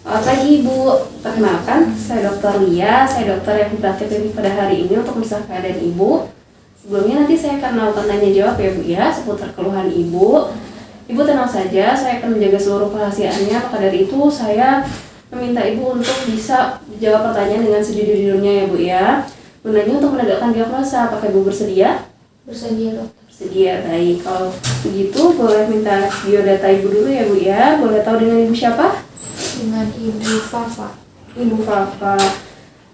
Selamat pagi Ibu, perkenalkan saya Dr. Lia, saya dokter yang praktik pada hari ini untuk memeriksa keadaan Ibu. Sebelumnya nanti saya akan melakukan tanya jawab ya Bu ya, seputar keluhan Ibu. Ibu tenang saja, saya akan menjaga seluruh kerahasiaannya, maka dari itu saya meminta Ibu untuk bisa menjawab pertanyaan dengan sejujur-jujurnya ya Bu ya. Gunanya untuk menegakkan diagnosa, apakah Ibu bersedia? Bersedia dokter. Bersedia, baik. Kalau begitu boleh minta biodata Ibu dulu ya Bu ya. Boleh tahu dengan Ibu siapa? Dengan Ibu Fafa. Ibu Fafa.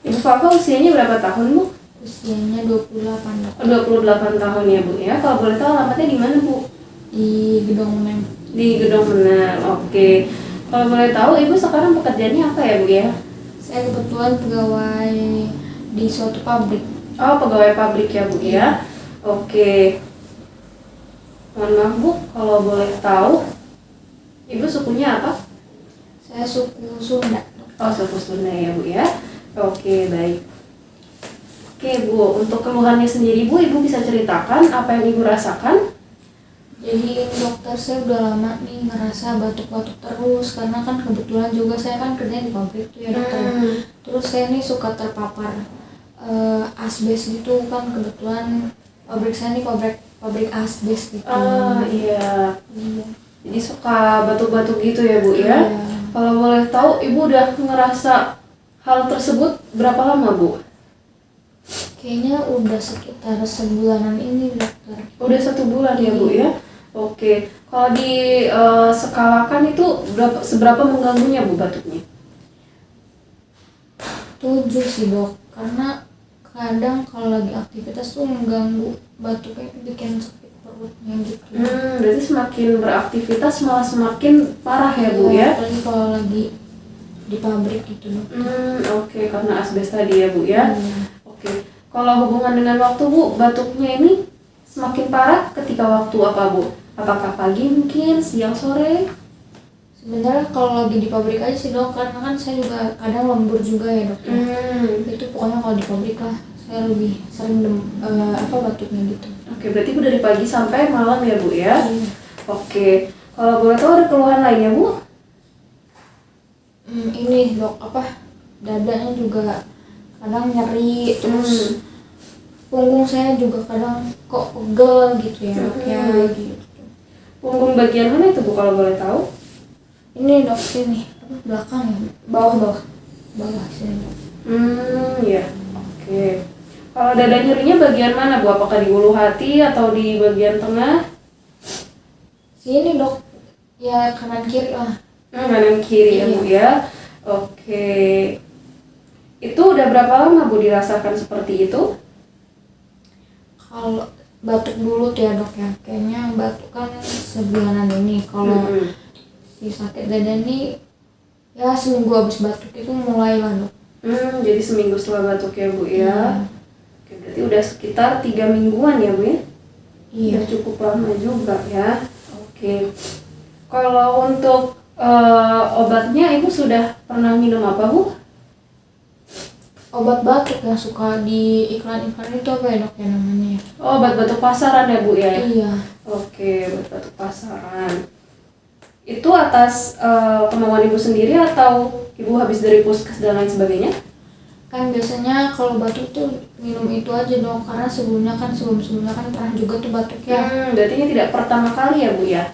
Ibu Fafa usianya berapa tahun Bu? Usianya 28 dokter. 28 tahun ya Bu ya. Kalau boleh tahu alamatnya di mana Bu? Di Gedong Nem. Di Gedong Menang. Oke. Kalau boleh tahu Ibu sekarang pekerjaannya apa ya Bu ya? Saya kebetulan pegawai di suatu pabrik. Oh, pegawai pabrik ya Bu ya. Oke. Mohon maaf Bu, kalau boleh tahu Ibu sukunya apa? Saya suku Sunda. Oh, suku Sunda ya Bu ya. Oke, baik. Oke Bu, untuk keluhannya sendiri Bu, Ibu bisa ceritakan apa yang Ibu rasakan? Jadi dokter, saya udah lama nih ngerasa batuk-batuk terus karena kan kebetulan juga saya kan kerja di pabrik tuh ya dokter. Terus saya nih suka terpapar asbes gitu kan, kebetulan pabrik saya nih pabrik asbes gitu. Ah iya. Iya. Jadi suka batuk-batuk gitu ya Bu ya. Iya. Kalau boleh tahu Ibu udah ngerasa hal tersebut berapa lama Bu? Kayaknya udah sekitar sebulanan ini dokter. Udah 1 bulan ya Bu ya. Oke. Kalau di skalakan itu seberapa mengganggunya Bu batuknya? 7 sih dok, karena kadang kalau lagi aktivitas tuh mengganggu, batuknya itu bikin sakit perutnya gitu. Berarti semakin beraktivitas malah semakin parah ya Bu ya? Apalagi kalau lagi di pabrik gitu dok. Oke, karena asbes tadi ya Bu ya. Iya. Oke. Kalau hubungan dengan waktu Bu, batuknya ini semakin parah ketika waktu apa Bu? Apakah pagi mungkin, siang, sore? Sebenarnya kalau lagi di pabrik aja sih dok, karena kan saya juga kadang lembur juga ya dok. Itu pokoknya kalau di pabrik lah saya lebih sering batuknya gitu. Oke, berarti Bu dari pagi sampai malam ya Bu ya? Iya. Oke. Kalau boleh tahu ada keluhan lainnya Bu? Ini dok, dadanya juga kadang nyeri, terus punggung saya juga kadang kok pegel gitu ya dok ya gitu. Punggung bagian mana itu Bu kalau boleh tahu? Ini dok, sini belakang ya, bawah sini dok. Ya. Oke. Kalau dada nyerinya bagian mana Bu? Apakah di ulu hati atau di bagian tengah? Sini dok, ya kanan kiri lah. Kanan kiri ya Bu ya. Oke. Itu udah berapa lama Bu dirasakan seperti itu? Kalau batuk dulu tuh ya dok ya, kayaknya batuk kan sebulanan ini. Kalau si sakit dada ini ya seminggu habis batuk itu mulai lah dok. Jadi seminggu setelah batuk ya Bu ya. Iya. Oke, berarti udah sekitar 3 mingguan ya Bu ya. Iya. Udah cukup lama juga ya. Oke. Kalau untuk obatnya Ibu sudah pernah minum apa Bu? Obat batuk yang suka di iklan-iklan itu apa ya dok ya namanya? Oh, obat batuk pasaran ya Bu ya. Iya. Oke, obat batuk pasaran. Itu atas kemauan Ibu sendiri atau Ibu habis dari puskes dan lain sebagainya? Kan biasanya kalau batuk tuh minum itu aja dok, karena sebelumnya kan pernah juga tuh batuk ya. Berarti ini tidak pertama kali ya Bu ya?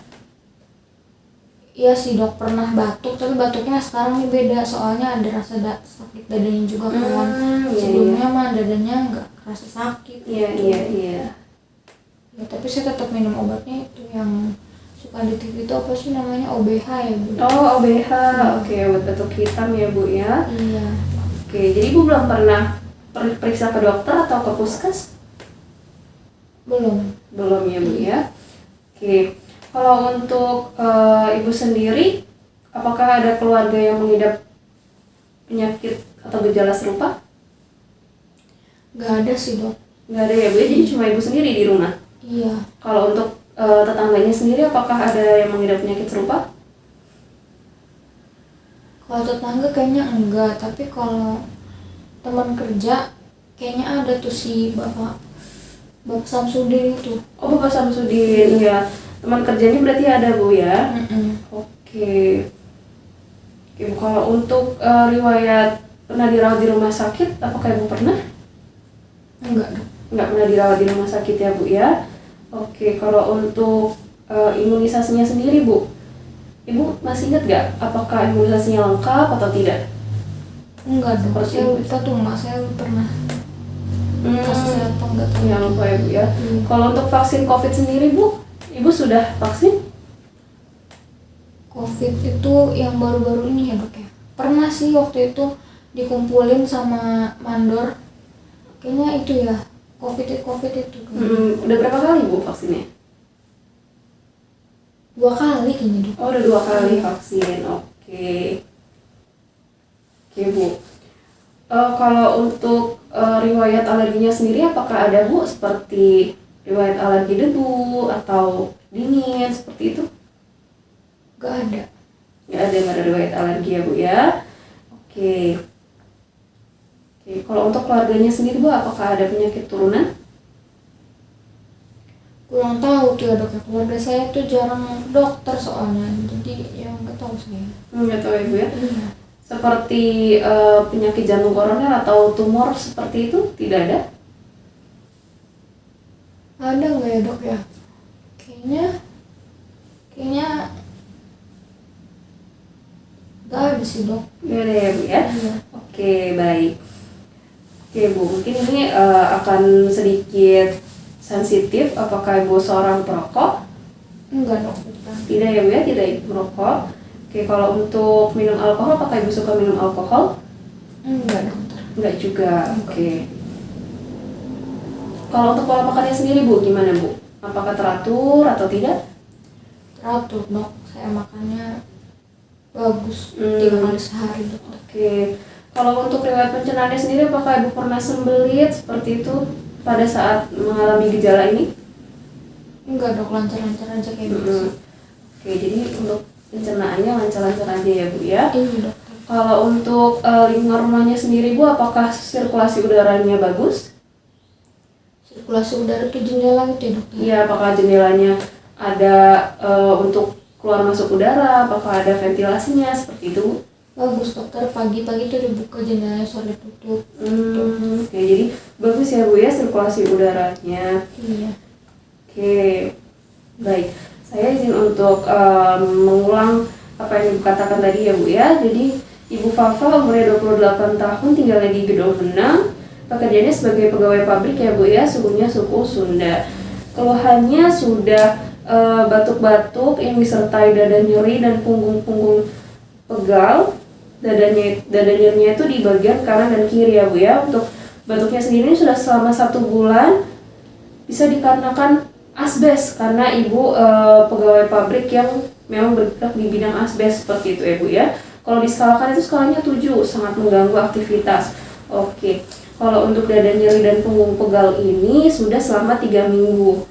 Iya sih dok, pernah batuk, tapi batuknya sekarang nih beda, soalnya ada rasa sakit dadanya juga kan. Sebelumnya mah dadanya nggak kerasa sakit. Iya. Ya, tapi saya tetap minum obatnya itu yang suka di TV itu apa sih namanya, OBH ya bu? Oh, OBH. Oke, obat batuk hitam ya Bu ya. Iya. Oke, jadi Ibu belum pernah periksa ke dokter atau ke puskes? Belum ya Bu ya. Oke, kalau untuk Ibu sendiri, apakah ada keluarga yang mengidap penyakit atau gejala serupa? nggak ada sih dok. Nggak ada ya Bu, jadi cuma Ibu sendiri di rumah? Iya. Kalau untuk tetangganya sendiri, apakah ada yang mengidap penyakit serupa? Kalau tetangga kayaknya enggak, tapi kalau teman kerja kayaknya ada tuh si Bapak Samsudin itu. Oh, Bapak Samsudin, ya. Teman kerjanya berarti ada Bu ya? Oke. Ibu, kalau untuk riwayat pernah dirawat di rumah sakit, apakah Ibu pernah? Enggak dok. Nggak pernah dirawat di rumah sakit ya Bu ya. Oke, kalau untuk imunisasinya sendiri Bu, Ibu masih ingat nggak apakah imunisasinya lengkap atau tidak? Enggak dok, Seperti saya itu. lupa tuh mak, saya pernah kasih saya apa enggak tahu. Ya lupa ya Bu ya. Iya. Kalau untuk vaksin COVID sendiri Bu, Ibu sudah vaksin? COVID itu yang baru-baru ini ya dok ya. Pernah sih waktu itu dikumpulin sama mandor. Kayaknya itu ya, COVID itu. Udah berapa kali Bu vaksinnya? 2 kali kayaknya dok. Oh, udah 2 kali vaksin. Oke. Oke Bu. Kalau untuk riwayat alerginya sendiri, apakah ada Bu seperti riwayat alergi debu atau dingin seperti itu? Gak ada. Nggak ada riwayat alergi ya Bu ya. Oke. Oke, kalau untuk keluarganya sendiri Bu, apakah ada penyakit turunan? Kurang tahu tuh ya dok ya, keluarga saya tuh jarang dokter soalnya, jadi ya nggak tahu saya. Nggak tahu ya Bu ya. Iya. Seperti penyakit jantung koroner atau tumor seperti itu tidak ada? Ada nggak ya dok ya? Kayaknya nggak ada sih dok. Nggak ada ya Bu ya. Iya. Oke, baik. Oke Bu, mungkin ini akan sedikit sensitif. Apakah Ibu seorang perokok? Enggak dok, bukan. Tidak ya Bu ya, tidak Ibu merokok. Oke, kalau untuk minum alkohol, apakah Ibu suka minum alkohol? Enggak dokter. Enggak juga, oke. Kalau untuk pola makannya sendiri Bu, gimana Bu? Apakah teratur atau tidak? Teratur dok, saya makannya bagus, 3 kali sehari dokter. Oke, kalau untuk riwayat pencernaannya sendiri, apakah Ibu pernah sembelit seperti itu pada saat mengalami gejala ini? Enggak dok, lancar-lancar aja kayak biasa. Oke, jadi untuk pencernaannya lancar-lancar aja ya Bu ya. Iya dokter. Kalau untuk lingkungan rumahnya sendiri Bu, apakah sirkulasi udaranya bagus? Sirkulasi udara tuh jendela gitu ya dokter. Iya, apakah jendelanya ada untuk keluar masuk udara, apakah ada ventilasinya seperti itu Bu? Bagus dokter, pagi-pagi tuh dibuka jendelanya, sore tutup. Oke, jadi bagus ya Bu ya sirkulasi udaranya. Iya. Oke, baik. Saya izin untuk mengulang apa yang Ibu katakan tadi ya Bu ya. Jadi Ibu Fafa umurnya 28 tahun, tinggal di Gedong Benang. Pekerjaannya sebagai pegawai pabrik ya Bu ya, sukunya suku Sunda. Keluhannya sudah batuk-batuk yang disertai dada nyeri dan punggung-punggung pegal. Dada nyerinya itu di bagian kanan dan kiri ya Bu ya. Untuk batuknya sendiri sudah selama 1 bulan, bisa dikarenakan asbes karena Ibu pegawai pabrik yang memang bergerak di bidang asbes seperti itu ya Bu ya. Kalau diskalakan itu skalanya 7, sangat mengganggu aktivitas. Oke, kalau untuk dada nyeri dan punggung pegal ini sudah selama 3 minggu.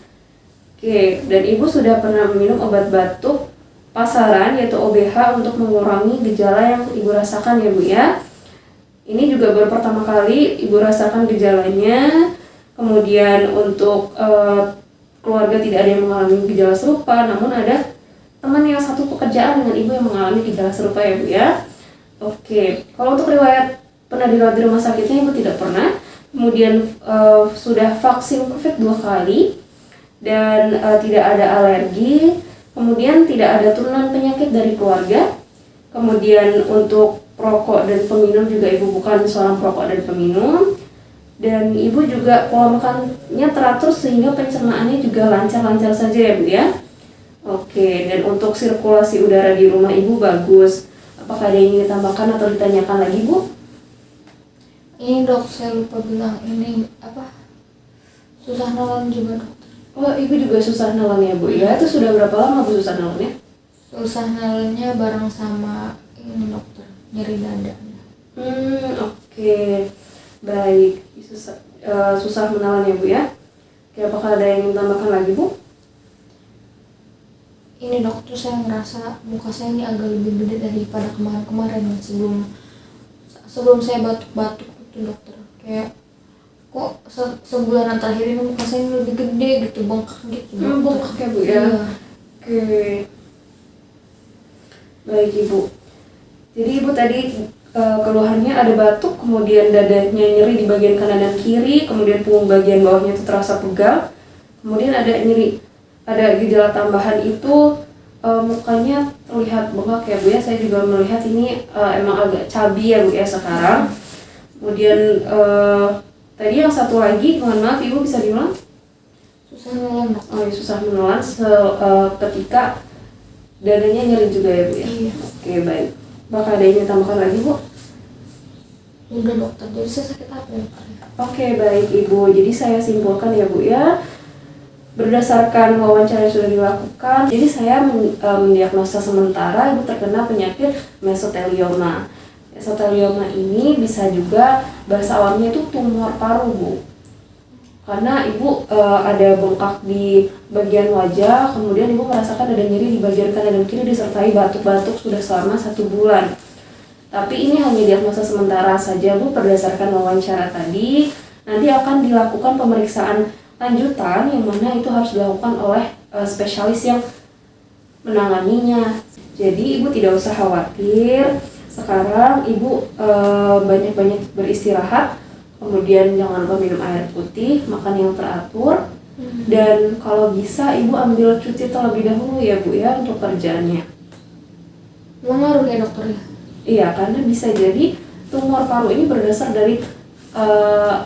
Oke, dan Ibu sudah pernah minum obat batuk pasaran yaitu OBH untuk mengurangi gejala yang Ibu rasakan ya Bu ya. Ini juga baru pertama kali Ibu rasakan gejalanya. Kemudian untuk keluarga tidak ada yang mengalami gejala serupa, namun ada teman yang satu pekerjaan dengan Ibu yang mengalami gejala serupa ya Bu ya. Oke, kalau untuk riwayat pernah dirawat di rumah sakitnya Ibu tidak pernah. Kemudian sudah vaksin COVID 2 kali dan tidak ada alergi. Kemudian tidak ada turunan penyakit dari keluarga. Kemudian untuk perokok dan peminum juga Ibu bukan seorang perokok dan peminum. Dan Ibu juga pola makannya teratur sehingga pencernaannya juga lancar-lancar saja ya Bu ya. Oke, dan untuk sirkulasi udara di rumah Ibu bagus. Apakah ada yang ingin ditambahkan atau ditanyakan lagi Bu? Ini dok, saya lupa bilang, ini apa? Susah nelan juga dokter. Oh, Ibu juga susah nelan ya Bu ya. Itu sudah berapa lama Bu susah nelannya? Susah nelannya bareng sama ini dokter, nyeri dada. Oke. Baik, susah menelan ya Bu ya. Oke, apakah ada yang ingin tambahkan lagi Bu? Ini dokter, saya ngerasa muka saya ini agak lebih gede daripada kemarin-kemarin sebelum saya batuk-batuk itu dokter. Kayak kok sebulanan terakhir ini muka saya ini lebih gede gitu, bengkak gitu. Bengkak ya Bu ya. Iya. Oke. Baik Ibu. Jadi ibu tadi keluhannya ada batuk, kemudian dadanya nyeri di bagian kanan dan kiri, kemudian punggung bagian bawahnya itu terasa pegal, kemudian ada nyeri, ada gejala tambahan itu mukanya terlihat bengkak ya Bu ya. Saya juga melihat ini emang agak cabi ya Bu ya sekarang. Kemudian tadi yang satu lagi, mohon maaf Ibu bisa diulang? Susah nelan dok. Oh ya, susah menelan ketika dadanya nyeri juga ya Bu ya? Iya. Oke baik. Bakal ada yang ditambahkan lagi Bu? Udah dokter, jadi saya sakit apa ya dokter? Oke baik Ibu, jadi saya simpulkan ya Bu ya, berdasarkan wawancara yang sudah dilakukan, jadi saya mendiagnosa sementara Ibu terkena penyakit mesotelioma. Mesotelioma ini bisa juga bahasa awamnya itu tumor paru Bu, karena Ibu ada bengkak di bagian wajah, kemudian Ibu merasakan ada nyeri di bagian kanan dan kiri disertai batuk-batuk sudah selama 1 bulan. Tapi ini hanya diagnosa sementara saja Bu, berdasarkan wawancara tadi. Nanti akan dilakukan pemeriksaan lanjutan yang mana itu harus dilakukan oleh spesialis yang menanganinya. Jadi Ibu tidak usah khawatir. Sekarang Ibu banyak-banyak beristirahat, kemudian jangan lupa minum air putih, makan yang teratur, dan kalau bisa Ibu ambil cuti terlebih dahulu ya Bu ya untuk kerjaannya. Emang ngaruh ya dokter ya? Iya, karena bisa jadi tumor paru ini berdasar dari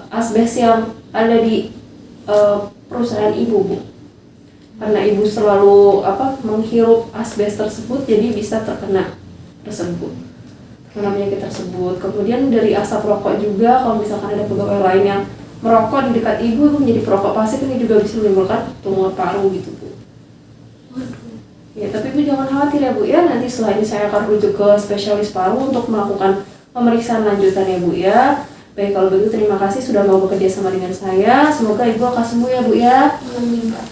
asbes yang ada di perusahaan Ibu Bu. Karena Ibu selalu menghirup asbes tersebut, jadi bisa terkena penyakit tersebut. Kemudian dari asap rokok juga, kalau misalkan ada pegawai lain yang merokok di dekat Ibu menjadi perokok pasif, ini juga bisa menimbulkan tumor paru gitu Bu. Waduh. Ya, tapi Ibu jangan khawatir ya Bu ya, nanti setelah ini saya akan rujuk ke spesialis paru untuk melakukan pemeriksaan lanjutan ya Bu ya. Baik, kalau begitu terima kasih sudah mau bekerja sama dengan saya. Semoga Ibu akan sembuh ya Bu ya. Amin.